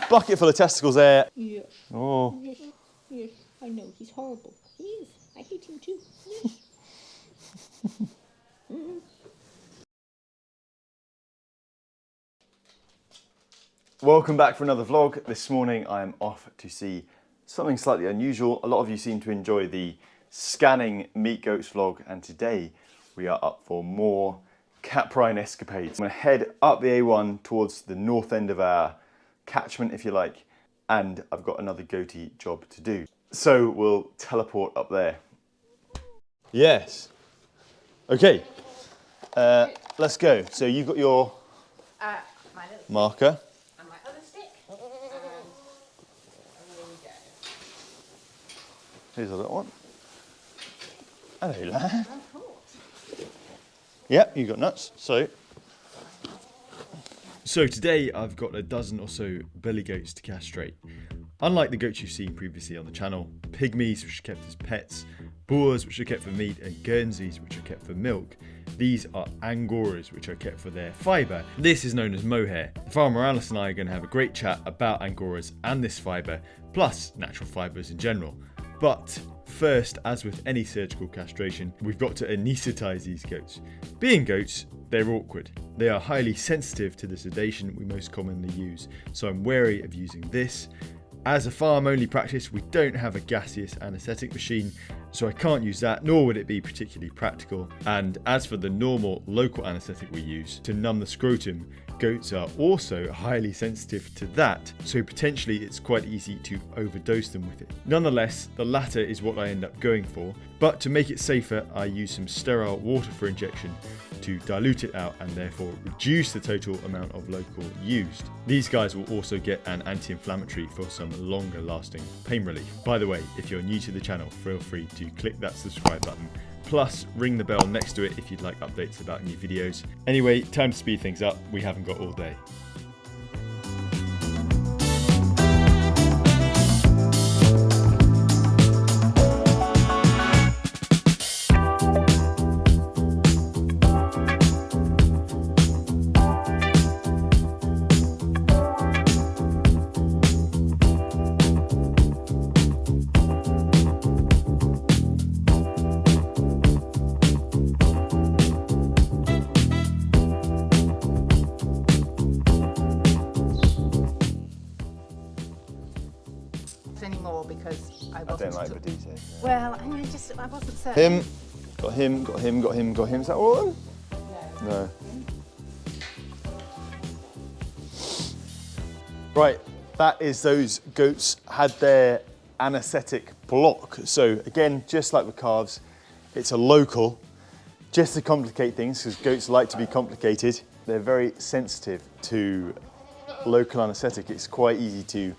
Bucket full of testicles there. Yes. Oh. Yes. Yes. I know, he's horrible. He is. I hate him too. Yes. Welcome back for another vlog. This morning I am off to see something slightly unusual. A lot of you seem to enjoy the scanning meat goats vlog, and today we are up for more caprine escapades. I'm going to head up the A1 towards the north end of our catchment, if you like, and I've got another goatee job to do. So we'll teleport up there. Yes. Okay. Let's go. So you've got your marker. And my other stick. And away we go. Here's a little one. Hello, lad. Yep, you got nuts. So today I've got a dozen or so belly goats to castrate. Unlike the goats you've seen previously on the channel, pygmies, which are kept as pets, boars, which are kept for meat, and Guernseys, which are kept for milk, these are Angoras, which are kept for their fibre. This is known as mohair. Farmer Alice and I are going to have a great chat about Angoras and this fibre, plus natural fibres in general. But first, as with any surgical castration, we've got to anaesthetise these goats. Being goats, they're awkward. They are highly sensitive to the sedation we most commonly use, so I'm wary of using this. As a farm-only practice, we don't have a gaseous anaesthetic machine, so I can't use that, nor would it be particularly practical. And as for the normal local anaesthetic we use to numb the scrotum, goats are also highly sensitive to that, so potentially it's quite easy to overdose them with it. Nonetheless, the latter is what I end up going for, but to make it safer, I use some sterile water for injection to dilute it out and therefore reduce the total amount of local used. These guys will also get an anti-inflammatory for some longer lasting pain relief. By the way, if you're new to the channel, feel free to click that subscribe button. Plus, ring the bell next to it if you'd like updates about new videos. Anyway, time to speed things up. We haven't got all day. Anymore because I don't like the detail. Well, I wasn't certain. Got him. Is that all of them? No. Right, that is those goats had their anaesthetic block. So again, just like with calves, it's a local, just to complicate things, because goats like to be complicated. They're very sensitive to local anaesthetic. It's quite easy to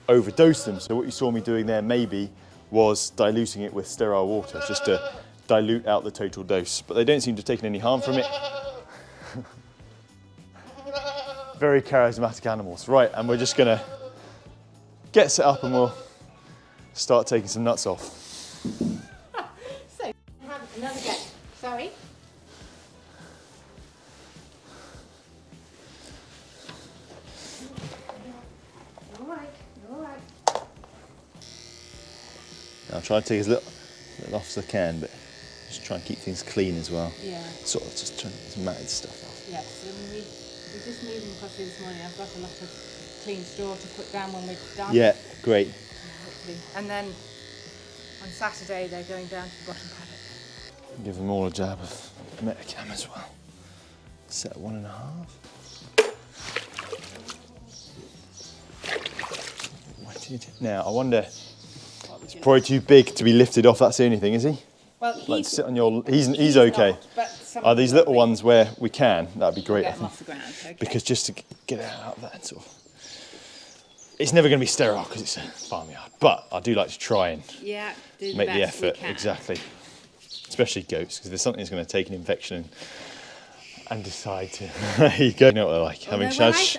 overdose them. So what you saw me doing there maybe was diluting it with sterile water, just to dilute out the total dose. But they don't seem to have taken any harm from it. Very charismatic animals. Right, and we're just gonna get set up and we'll start taking some nuts off. So, have another go. Sorry. I'll try to take as little off as I can, but just try and keep things clean as well. Yeah. Sort of just trying to matted stuff off. Yes, so we just moved them across this morning. I've got a lot of clean straw to put down when we're done. Yeah, great. And then on Saturday they're going down to the bottom paddock. Give them all a jab of Metacam as well. Set at 1.5. Now I wonder. He's probably too big to be lifted off, that's the only thing, is he? Well, like sit on your, he's okay. Are these little ones where we can? That'd be great, I think. Off the ground, okay. Because just to get it out of that sort of... It's never going to be sterile because it's a farmyard, but I do like to try and make the effort, exactly. Especially goats, because there's something that's going to take an infection and decide to, there you go, you know what they're like.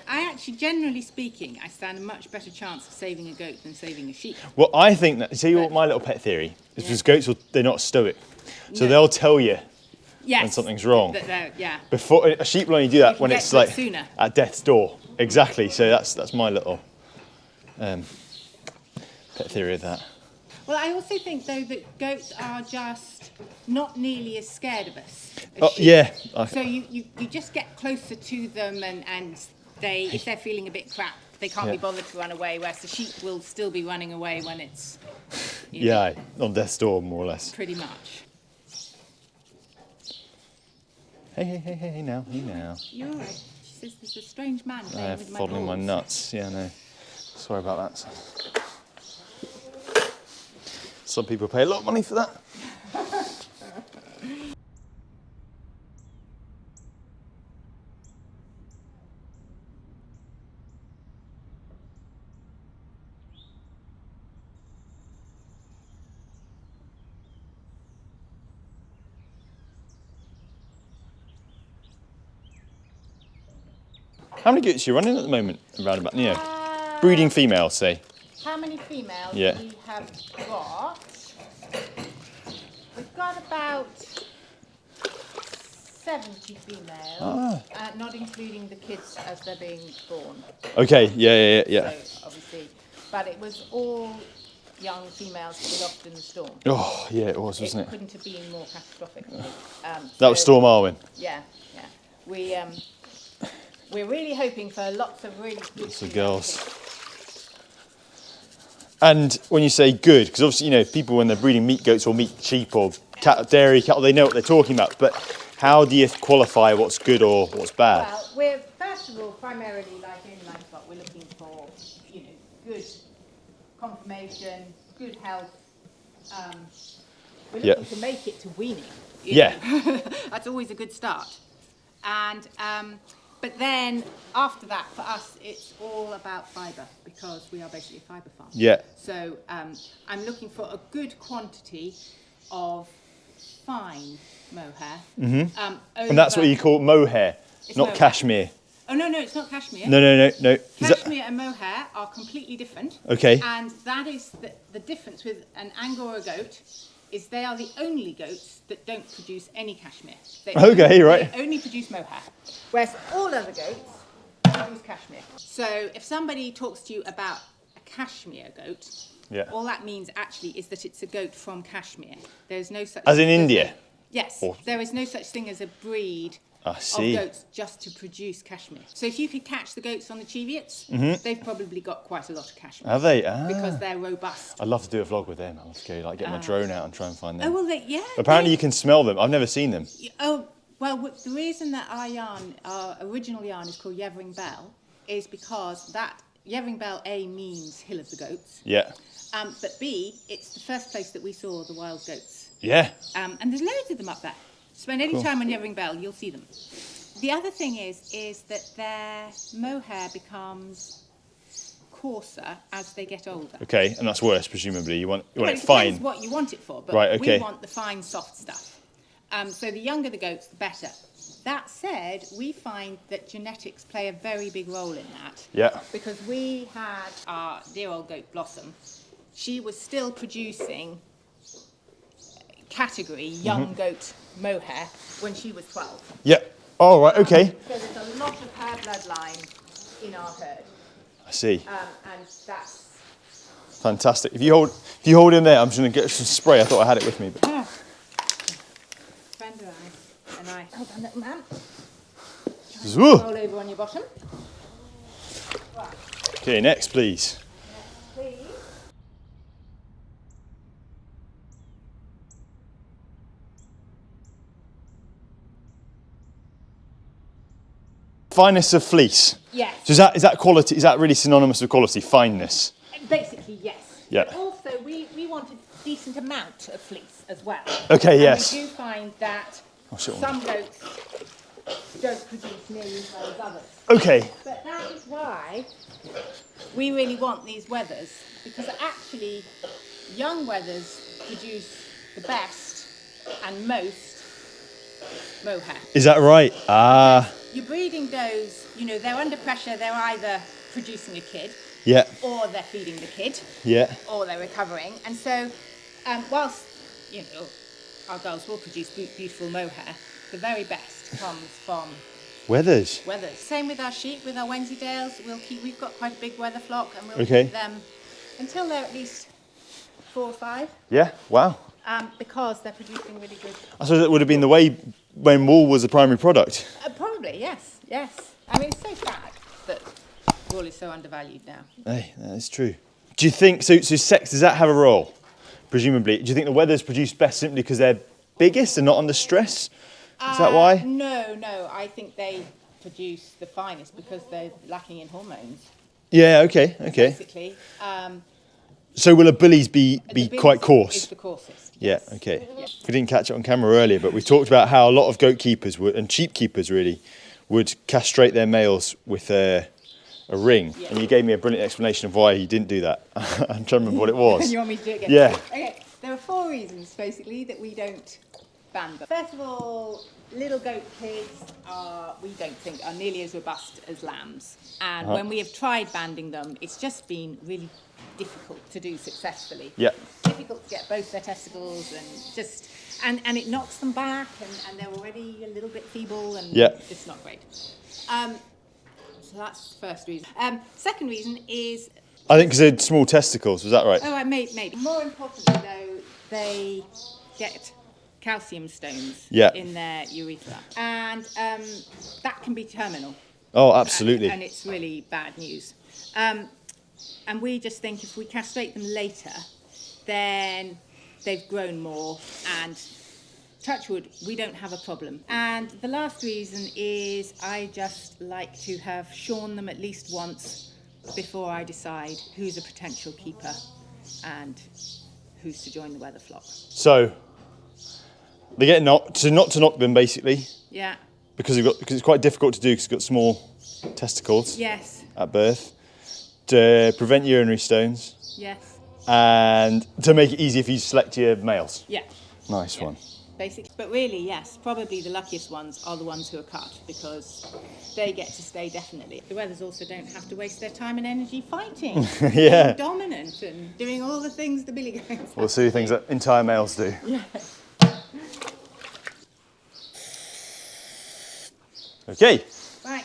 I actually, generally speaking, I stand a much better chance of saving a goat than saving a sheep. Well, I think that, see what my little pet theory is, because goats, they're not stoic. So they'll tell you Yes. when something's wrong. Yeah. Before a sheep will only do that when get it's to it like sooner. at death's door. Exactly. So that's my little pet theory of that. Well, I also think though that goats are just not nearly as scared of us. Oh sheep. yeah. So you just get closer to them and they, if they're feeling a bit crap, they can't be bothered to run away, whereas the sheep will still be running away when it's on death's door more or less. pretty much. Hey now. You're all right. She says there's a strange man playing with my Fondling my balls. nuts. Yeah, no. Sorry about that. Some people pay a lot of money for that. How many goats are you running at the moment? Around about, breeding females, say. How many females Yeah. we have got? We've got about 70 females, not including the kids as they're being born. Okay, yeah. So obviously, but it was all young females that were lost in the storm. Oh, yeah, it was, wasn't It it? couldn't have been more catastrophic. That was Storm Arwen. Yeah. We're really hoping for lots of really good So female girls. kids. And when you say good, because obviously, people when they're breeding meat goats or meat sheep or dairy cattle, they know what they're talking about. But how do you qualify what's good or what's bad? Well, we're first of all primarily like any livestock, we're looking for good conformation, good health. We're looking to make it to weaning. That's always a good start. And but then after that, for us, it's all about fibre because we are basically a fibre farm. Yeah. So I'm looking for a good quantity of fine mohair. Mm-hmm. And that's what you call mohair, not mohair. cashmere. Oh no, it's not cashmere. No. Cashmere and mohair are completely different. Okay. And that is the difference with an Angora goat is they are the only goats that don't produce any cashmere. They only produce mohair. Whereas all other goats produce cashmere. So if somebody talks to you about a cashmere goat, all that means actually is that it's a goat from Kashmir. There's no such As in India? Yes. There is no such thing as a breed I of see. goats just to produce cashmere. So if you could catch the goats on the Cheviots, they've probably got quite a lot of cashmere. Have they? Because they're robust. I'd love to do a vlog with them. I'll have to go, get my drone out and try and find them. Oh, well, Apparently you can smell them. I've never seen them. Oh, well, the reason that our original yarn is called Yearling Bell is because that Yearling Bell, A, means Hill of the Goats. Yeah. But B, it's the first place that we saw the wild goats. Yeah. And there's loads of them up there. Spend any time on Yearling Bell, you'll see them. The other thing is that their mohair becomes coarser as they get older. Okay, and that's worse, presumably. You want it It fine. depends what you want it for, but Right, okay. we want the fine, soft stuff. So the younger the goats, the better. That said, we find that genetics play a very big role in that. Yeah. Because we had our dear old goat Blossom. She was still producing category young goat mohair when she was 12. Yeah. Oh, right, okay. So there's a lot of her bloodline in our herd. I see. And that's... Fantastic. If you hold in there, I'm just going to get some spray. I thought I had it with me. But... Friend and I. Hold on, little man. Zoo. Roll over on your bottom. Okay, next, please. Please. Fineness of fleece. Yes. So is that quality? Is that really synonymous with quality? Fineness. Basically, yes. Yeah. But also, we want a decent amount of fleece as well. Okay, and yes. we do find that some goats don't produce nearly as well as others. Okay. But that is why we really want these wethers, because actually young wethers produce the best and most mohair. Is that right? Your breeding does, they're under pressure, they're either producing a kid, Yeah. or they're feeding the kid, Yeah. or they're recovering. And so, whilst, our girls will produce beautiful mohair, the very best comes from Wethers. wethers. Same with our sheep, with our Wensleydales. We've got quite a big wether flock, and we'll Okay. keep them until they're at least 4 or 5. Yeah, wow. Because they're producing really good. I suppose it would have been the way when wool was the primary product. Probably, yes, yes. I mean, it's so sad that wool is so undervalued now. Hey, that is true. Do you think, so sex, does that have a role? Presumably. Do you think the wethers produce best simply because they're biggest and not under stress? Is that why? No. I think they produce the finest because they're lacking in hormones. Yeah, okay. Basically. So will a bullies be quite coarse? It's the coarsest. Yeah, okay. Yeah. We didn't catch it on camera earlier, but we talked about how a lot of goat keepers and sheep keepers really would castrate their males with a ring. Yeah. And you gave me a brilliant explanation of why you didn't do that. I'm trying to remember what it was. You want me to do it again? Yeah. Okay, there are 4 reasons basically that we don't ban them. First of all, little goat kids we don't think are nearly as robust as lambs. And when we have tried banding them, it's just been really difficult to do successfully. Yeah. Difficult to get both their testicles and it knocks them back and they're already a little bit feeble and it's not great. So that's the first reason. Second reason is... I think because they're small testicles, was that right? Oh, maybe. More importantly though, they get calcium stones in their urethra. And that can be terminal. Oh, absolutely. And it's really bad news. And we just think if we castrate them later, then they've grown more and touch wood, we don't have a problem. And the last reason is I just like to have shorn them at least once before I decide who's a potential keeper and who's to join the wether flock. So they get not to knock them basically. Yeah. Because it's quite difficult to do because it's got small testicles. Yes. At birth. To prevent urinary stones. Yes. And to make it easier for you to select your males. Yeah. Nice one. Basically, but really, yes, probably the luckiest ones are the ones who are cut because they get to stay definitely. The wethers also don't have to waste their time and energy fighting. Yeah. Being dominant and doing all the things the billy goats. We'll see things that entire males do. Yeah. Okay. Right.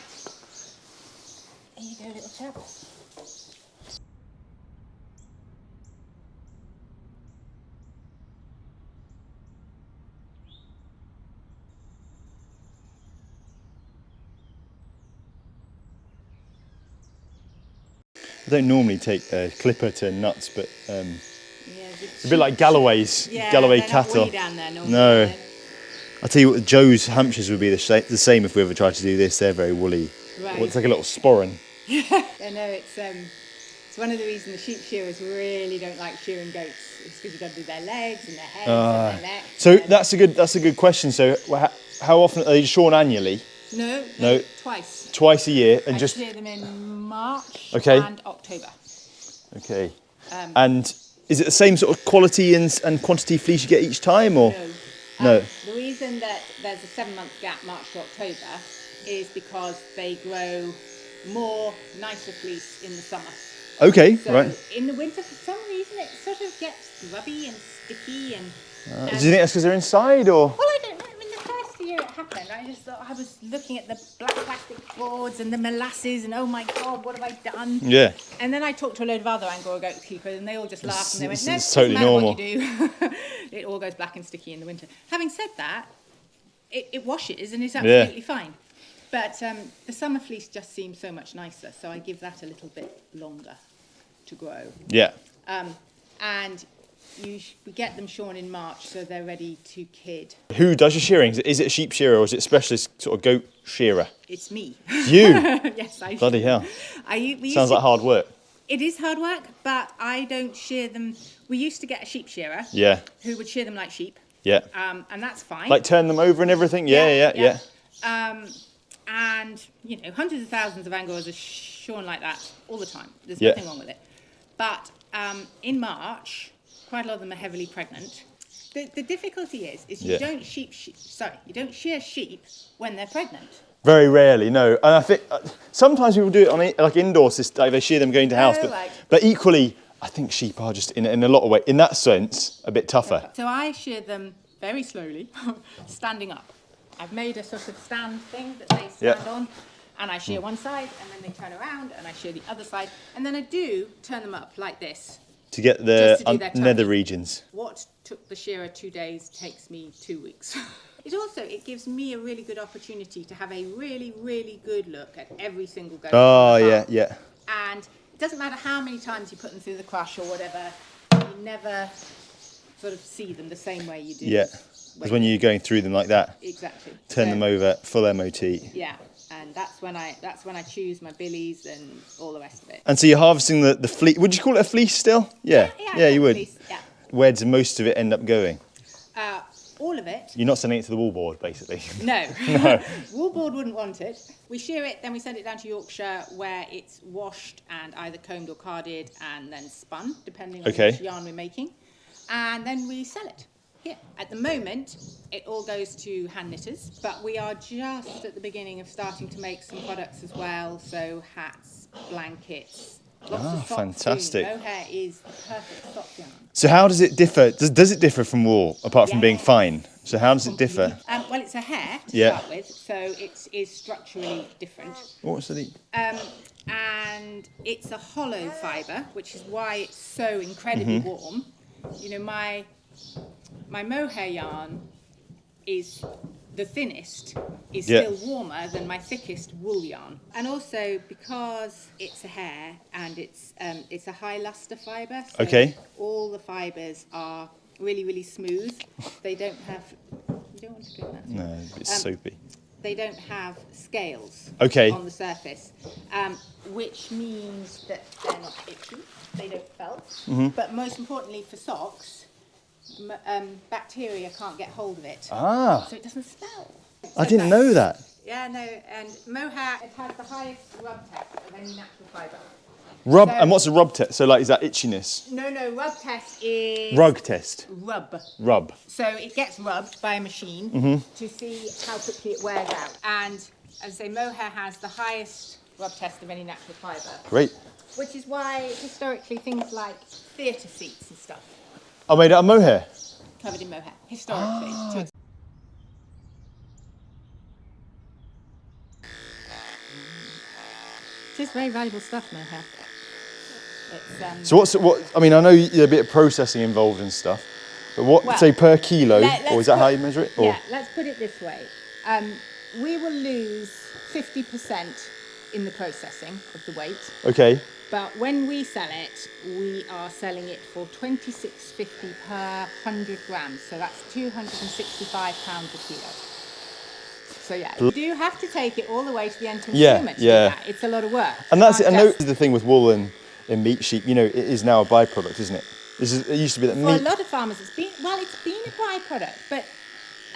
Here you go, little chap. I don't normally take a clipper to nuts, but it's a bit like Galloway's, Galloway cattle. Not down there normally, no. I'll tell you what, Joe's Hampshires would be the same if we ever tried to do this. They're very woolly. Right. Well, it's like a little sporran. Yeah, no, it's one of the reasons the sheep shearers really don't like shearing goats. It's because you've got to do their legs and their heads and their neck. So that's a good question. So how often are they shorn annually? No, twice. Twice a year, and I just shear them in March Okay. and October. Okay. And is it the same sort of quality and quantity fleece you get each time, or? No. The reason that there's a 7-month gap, March to October, is because they grow more nicer fleece in the summer. Okay, So right. in the winter, for some reason, it sort of gets grubby and sticky and. Do you think that's because they're inside, or? Well, I don't know. I mean, the first year it happened, I just thought I was looking at the black plastic boards and the molasses, and oh my God, what have I done? Yeah. And then I talked to a load of other Angora goat keepers, and they all just laughed and they went, "No, It's totally doesn't matter normal. what you do. It all goes black and sticky in the winter." Having said that, it washes and it's absolutely fine. But the summer fleece just seems so much nicer, so I give that a little bit longer to grow. Yeah. And we get them shorn in March, so they're ready to kid. Who does your shearing? Is it a sheep shearer or is it a specialist sort of goat shearer? It's me. You? Yes, I Bloody hell. we Sounds like hard work. It is hard work, but I don't shear them. We used to get a sheep shearer. Yeah. Who would shear them like sheep. Yeah. And that's fine. Like turn them over and everything? Yeah. And, hundreds of thousands of Angoras are shorn like that all the time. There's nothing wrong with it. But in March, quite a lot of them are heavily pregnant. The difficulty is you don't you don't shear sheep when they're pregnant. Very rarely, no. And I think sometimes people do it on like indoor systems, like they shear them going to house. But equally, I think sheep are just in a lot of ways, in that sense, a bit tougher. So I shear them very slowly, standing up. I've made a sort of stand thing that they stand on, and I shear one side, and then they turn around, and I shear the other side, and then I do turn them up like this. To get the nether regions. What took the shearer 2 days takes me 2 weeks. It gives me a really good opportunity to have a really, really good look at every single goat. Oh, yeah. And it doesn't matter how many times you put them through the crush or whatever, you never sort of see them the same way you do. Yeah, because when you're going through them like that, exactly. Turn them over, full MOT. Yeah, and that's when I choose my billies and all the rest of it. And so you're harvesting the fleece. Would you call it a fleece still? Yeah, you would. Fleece, yeah. Where does most of it end up going? All of it. You're not sending it to the wallboard, basically. No. Wallboard wouldn't want it. We shear it, then we send it down to Yorkshire, where it's washed and either combed or carded and then spun, depending on which yarn we're making. And then we sell it here. At the moment, it all goes to hand knitters, but we are just at the beginning of starting to make some products as well. So hats, blankets, lots of socks. Fantastic. Too. Mohair is the perfect sock yarn. So how does it differ? Does it differ from wool, apart from being fine? So how does it differ? Well, it's a hair to start with, so it is structurally different. What's it? And it's a hollow fibre, which is why it's so incredibly warm. You know, my mohair yarn is the thinnest, is still warmer than my thickest wool yarn. And also because it's a hair and it's a high luster fibre, so all the fibres are really, really smooth. They don't have, you don't want to drink that? No, it's soapy. They don't have scales on the surface, which means that they're not itchy, they don't felt. But most importantly for socks, bacteria can't get hold of it, so it doesn't smell. I didn't know that. Yeah, no, and mohair, it has the highest rub test of any natural fibre. And what's a rub test? So like, is that itchiness? No, rub test is... Rug test? Rub. So it gets rubbed by a machine to see how quickly it wears out. And as I say, mohair has the highest rub test of any natural fibre. Great. Which is why historically things like theatre seats and stuff are made out of mohair? Covered in mohair, historically. It is very valuable stuff, mohair. So what? I mean, I know there's a bit of processing involved and stuff, but say per kilo, or is that how you measure it? Or? Yeah, let's put it this way. We will lose 50% in the processing of the weight. Okay. But when we sell it, we are selling it for £26.50 per 100 grams. So that's £265 a kilo. So you do have to take it all the way to the end consumer to do that. It's a lot of work. And that's it. I know the thing with wool and meat sheep, you know, it is now a byproduct, isn't it? It used to be that meat. For a lot of farmers, it's been a byproduct. But,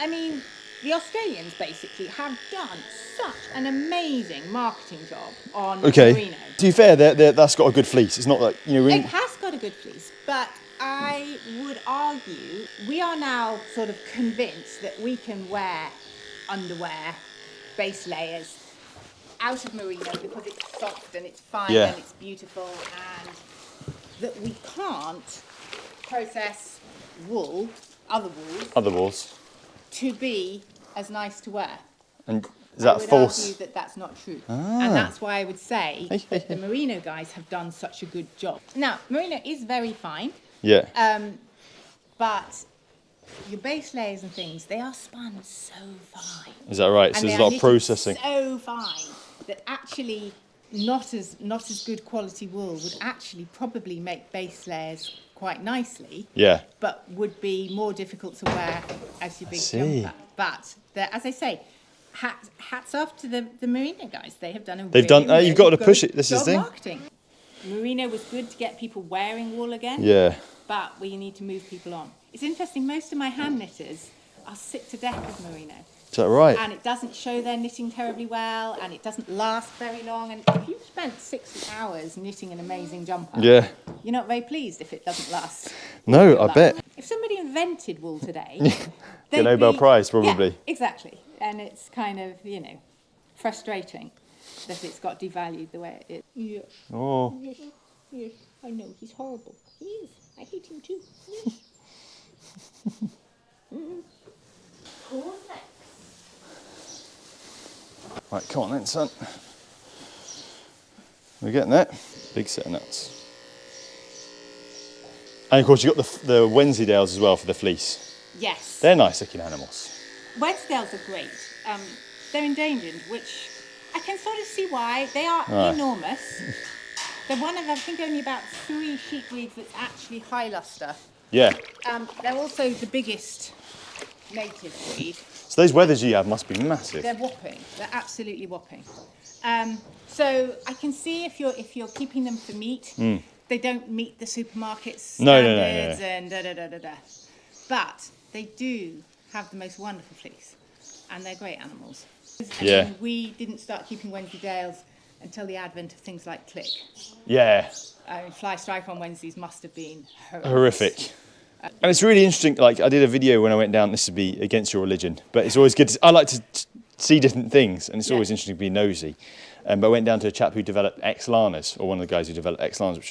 I mean, the Australians basically have done such an amazing marketing job on merino. To be fair, that's got a good fleece. It's not like, you know... It has got a good fleece, but I would argue we are now sort of convinced that we can wear underwear, base layers, out of merino because it's soft and it's fine and it's beautiful, and that we can't process wool, other wools, to be as nice to wear. And is that false? I would argue that that's not true. And that's why I would say that the merino guys have done such a good job. Now, merino is very fine. Yeah. But your base layers and things, they are spun so fine. Is that right? So there's a lot of processing. So fine that actually not as good quality wool would actually probably make base layers quite nicely. Yeah. But would be more difficult to wear as your big jumper. But as I say, hats off to the merino guys. They have done a really you've got to push it. This is the thing. Marketing. Merino was good to get people wearing wool again. Yeah. But we need to move people on. It's interesting, most of my hand knitters are sick to death of merino. Is that right? And it doesn't show their knitting terribly well, and it doesn't last very long. And if you've spent 60 hours knitting an amazing jumper, you're not very pleased if it doesn't last. No, I bet. If somebody invented wool today, the Nobel Prize probably. Yeah, exactly. And it's kind of, frustrating that it's got devalued the way it is. Yeah. Oh. Yes, I know, he's horrible. He is. I hate him too. Yes. Right, come on then, son. We're getting there. Big set of nuts. And of course you've got the Wensleydales as well for the fleece. Yes. They're nice looking animals. Wensleydales are great. They're endangered, which I can sort of see why. They are enormous. They're one of, I think, only about 3 sheep breeds that's actually high luster. Yeah. They're also the biggest native breed. So those wethers you have must be massive. They're whopping. They're absolutely whopping. So I can see if you're keeping them for meat, they don't meet the supermarket standards and da-da-da-da-da. But they do have the most wonderful fleece, and they're great animals. Yeah. And we didn't start keeping Wensleydales until the advent of things like click. Yeah. Fly strike on Wednesdays must have been horrific. And it's really interesting, like I did a video when I went down, this would be against your religion, but it's always good I like to see different things, and it's always interesting to be nosy. But I went down to a chap who developed X-Lanas, or one of the guys who developed X-Lanas, which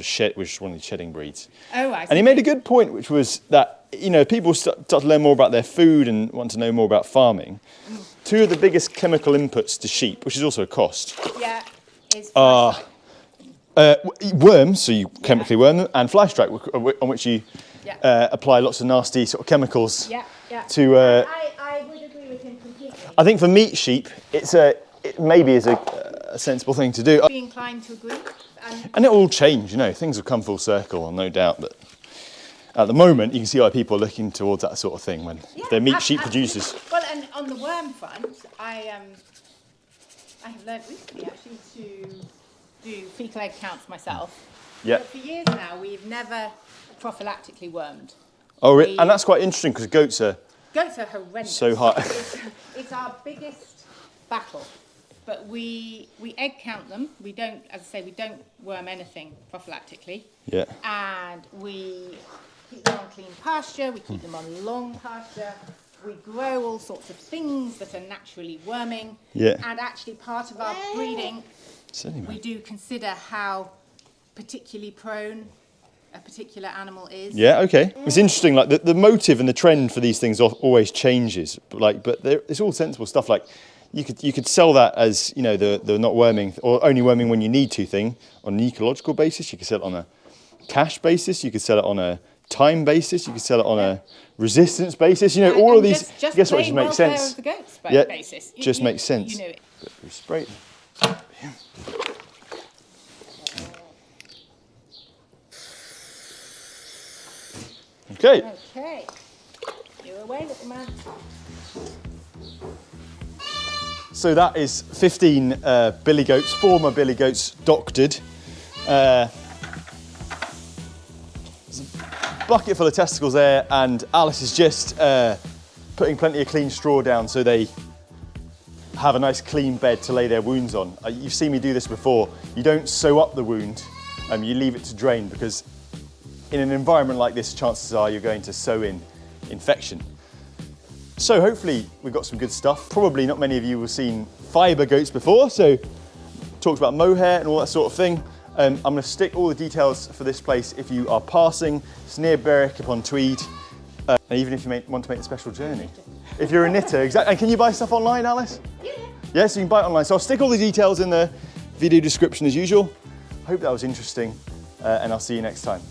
is one of the shedding breeds. Oh, I see. And he made a good point, which was that, you know, people start to learn more about their food and want to know more about farming. 2 of the biggest chemical inputs to sheep, which is also a cost, is worms, so you chemically worm them, and fly strike, on which you apply lots of nasty sort of chemicals to... I would agree with him completely. I think for meat sheep, it maybe is a sensible thing to do. I'd be inclined to agree. And it will change, you know, things will come full circle, no doubt, but at the moment you can see why people are looking towards that sort of thing when they're meat sheep producers. Well, and on the worm front, I have learned recently actually to do fecal egg counts myself. Yeah. But for years now, we've never prophylactically wormed. Oh, really? And that's quite interesting because goats are horrendous. So high. It's our biggest battle. But we egg count them. We don't, as I say, we don't worm anything prophylactically. Yeah. And we keep them on clean pasture. We keep them on long pasture. We grow all sorts of things that are naturally worming. Yeah. And actually part of our breeding, we do consider how particularly prone a particular animal is. Yeah, okay. It's interesting, like the motive and the trend for these things always changes. But it's all sensible stuff. Like you could sell that as, you know, the not worming or only worming when you need to thing on an ecological basis. You could sell it on a cash basis. You could sell it on a time basis. You could sell it on a resistance basis. You know, all of these. Guess what? It just makes sense. Of the goats basis. Just makes sense. You know, spray. Okay. Okay. You're away, little man. So that is 15 billy goats, former billy goats, doctored. There's a bucket full of testicles there, and Alice is just putting plenty of clean straw down so they have a nice clean bed to lay their wounds on. You've seen me do this before. You don't sew up the wound, you leave it to drain, because in an environment like this, chances are you're going to sew in infection. So hopefully we've got some good stuff. Probably not many of you have seen fibre goats before, so talked about mohair and all that sort of thing. I'm going to stick all the details for this place if you are passing. It's near Berwick upon Tweed, and even if you want to make a special journey. If you're a knitter, exactly. And can you buy stuff online, Alice? Yeah. Yeah, so you can buy it online. So I'll stick all the details in the video description as usual. I hope that was interesting, and I'll see you next time.